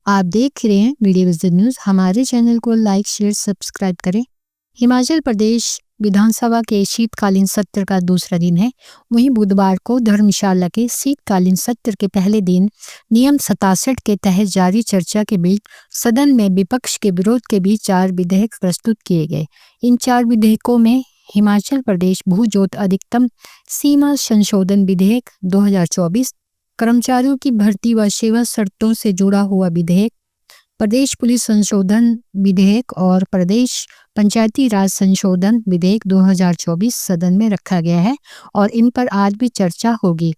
आप देख रहे हैं वीडियो विजन न्यूज। हमारे चैनल को लाइक शेयर सब्सक्राइब करें। हिमाचल प्रदेश विधानसभा के शीतकालीन सत्र का दूसरा दिन है। वहीं बुधवार को धर्मशाला के शीतकालीन सत्र के पहले दिन नियम 67 के तहत जारी चर्चा के बीच सदन में विपक्ष के विरोध के बीच 4 विधेयक प्रस्तुत किए गए। इन 4 विधेयकों में हिमाचल प्रदेश भू-जोत अधिकतम सीमा संशोधन विधेयक 2024, कर्मचारियों की भर्ती व सेवा शर्तों से जुड़ा हुआ विधेयक, प्रदेश पुलिस संशोधन विधेयक और प्रदेश पंचायती राज संशोधन विधेयक 2024 सदन में रखा गया है और इन पर आज भी चर्चा होगी।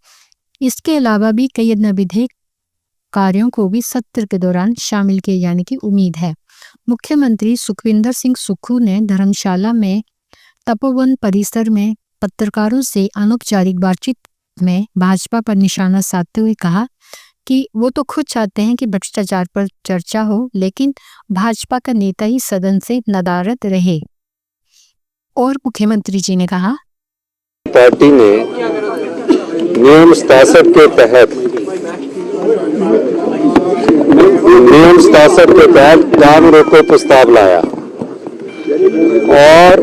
इसके अलावा भी कई अन्य विधेयक कार्यों को भी सत्र के दौरान शामिल किए जाने की उम्मीद है। मुख्यमंत्री सुखविंदर सिंह सुक्खू ने धर्मशाला में तपोवन परिसर में पत्रकारों से अनौपचारिक बातचीत में भाजपा पर निशाना साधते हुए कहा कि वो तो खुद चाहते हैं कि भ्रष्टाचार पर चर्चा हो, लेकिन भाजपा का नेता ही सदन से नदारद रहे। और मुख्यमंत्री जी ने कहा, पार्टी ने नियम 67 के तहत काम रोको प्रस्ताव लाया और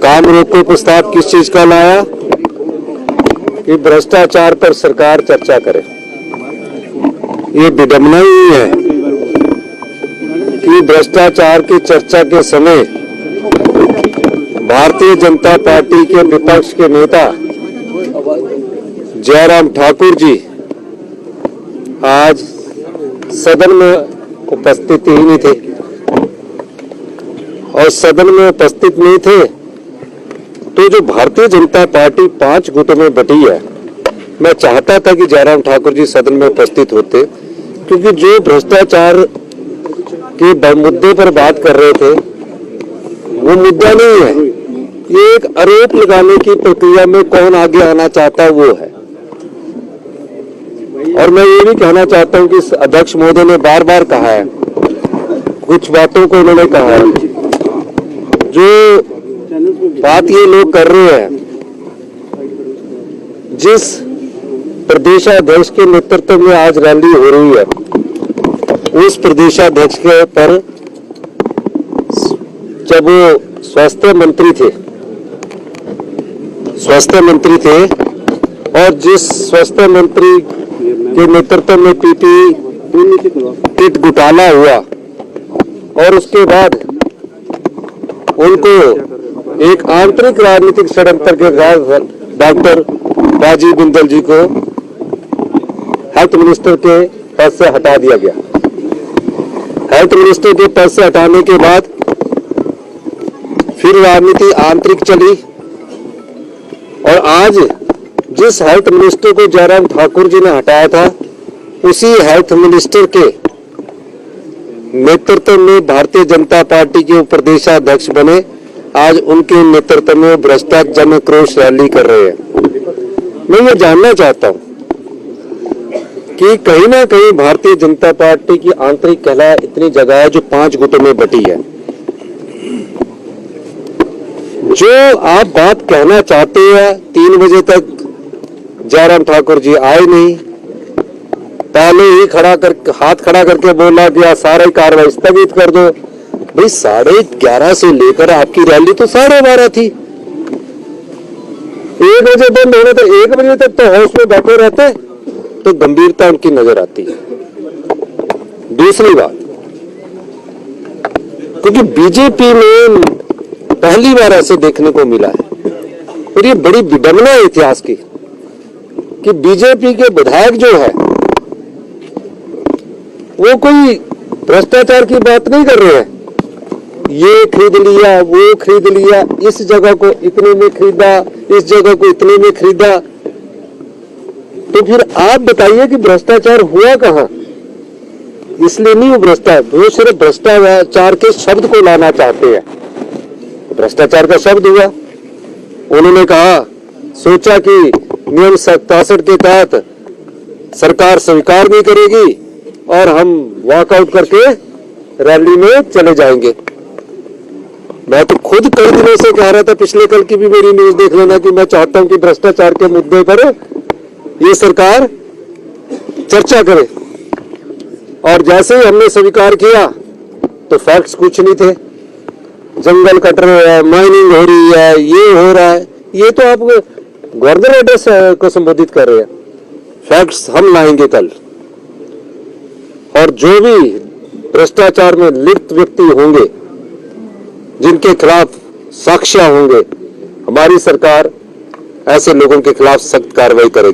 काम रोको प्रस्ताव किस चीज का लाया कि भ्रष्टाचार पर सरकार चर्चा करे। ये विडंबना ही है कि भ्रष्टाचार की चर्चा के समय भारतीय जनता पार्टी के विपक्ष के नेता जयराम ठाकुर जी आज सदन में उपस्थित ही नहीं थे और सदन में उपस्थित नहीं थे तो जो भारतीय जनता पार्टी 5 गुटों में बटी है, मैं चाहता था कि जयराम ठाकुर जी सदन में उपस्थित होते, क्योंकि जो भ्रष्टाचार के मुद्दे पर बात कर रहे थे वो मुद्दा नहीं है। ये एक आरोप लगाने की प्रक्रिया में कौन आगे आना चाहता है वो है। और मैं ये भी कहना चाहता हूं कि अध्यक्ष महोदय ने बार बार कहा है, कुछ बातों को उन्होंने कहा है, जो बात ये लोग कर रहे हैं, जिस प्रदेशाध्यक्ष के नेतृत्व में आज रैली हो रही है, उस प्रदेशाध्यक्ष के पर जब वो स्वास्थ्य मंत्री थे और जिस स्वास्थ्य मंत्री के नेतृत्व में पीपीई किट घोटाला हुआ और उसके बाद उनको एक आंतरिक राजनीतिक षड्यंत्र के बाद डॉक्टर राजीव बिंदल जी को हेल्थ मिनिस्टर के पद से हटा दिया गया। हेल्थ मिनिस्टर के पद से हटाने के बाद फिर राजनीति आंतरिक चली और आज जिस हेल्थ मिनिस्टर को जयराम ठाकुर जी ने हटाया था, उसी हेल्थ मिनिस्टर के नेतृत्व में भारतीय जनता पार्टी के प्रदेशाध्यक्ष बने। आज उनके नेतृत्व में भ्रष्टाचार जन क्रोश रैली कर रहे हैं। मैं ये जानना चाहता हूं कि कहीं ना कहीं भारतीय जनता पार्टी की आंतरिक कलह इतनी जगह है जो 5 गुटों में बटी है। जो आप बात कहना चाहते हैं, 3 बजे तक जयराम ठाकुर जी आए नहीं, पहले ही हाथ खड़ा करके बोला कि सारी कार्रवाई स्थगित कर दो। भाई 11:30 से लेकर आपकी रैली तो 12:30 थी। 1 बजे बंद होने तो 1 बजे तक तो हाउस में बैठे रहते तो गंभीरता उनकी नजर आती है। दूसरी बात, क्योंकि बीजेपी में पहली बार ऐसे देखने को मिला है और ये बड़ी विडंबना है इतिहास की कि बीजेपी के विधायक जो है वो कोई भ्रष्टाचार की बात नहीं कर रहे हैं। ये खरीद लिया, वो खरीद लिया, इस जगह को इतने में खरीदा, इस जगह को इतने में खरीदा। तो फिर आप बताइए कि भ्रष्टाचार हुआ कहां? इसलिए नहीं भ्रष्टाचार, वो सिर्फ भ्रष्टाचार के शब्द को लाना चाहते हैं। भ्रष्टाचार का शब्द हुआ, उन्होंने कहा, सोचा कि नियम 67 के तहत सरकार स्वीकार नहीं करेगी और हम वॉकआउट करके रैली में चले जाएंगे। मैं तो खुद कई दिनों से कह रहा था, पिछले कल की भी मेरी न्यूज देख लेना, कि मैं चाहता हूं कि भ्रष्टाचार के मुद्दे पर ये सरकार चर्चा करें। और जैसे ही हमने स्वीकार किया तो फैक्ट्स कुछ नहीं थे, जंगल कट रहे हैं, माइनिंग हो रही है, ये हो रहा है, ये तो आप गवर्नर एड्रेस को संबोधित कर रहे हैं। फैक्ट्स हम लाएंगे कल, और जो भी भ्रष्टाचार में लिप्त व्यक्ति होंगे, जिनके खिलाफ साक्ष्य होंगे, हमारी सरकार ऐसे लोगों के खिलाफ सख्त कार्रवाई करेगी।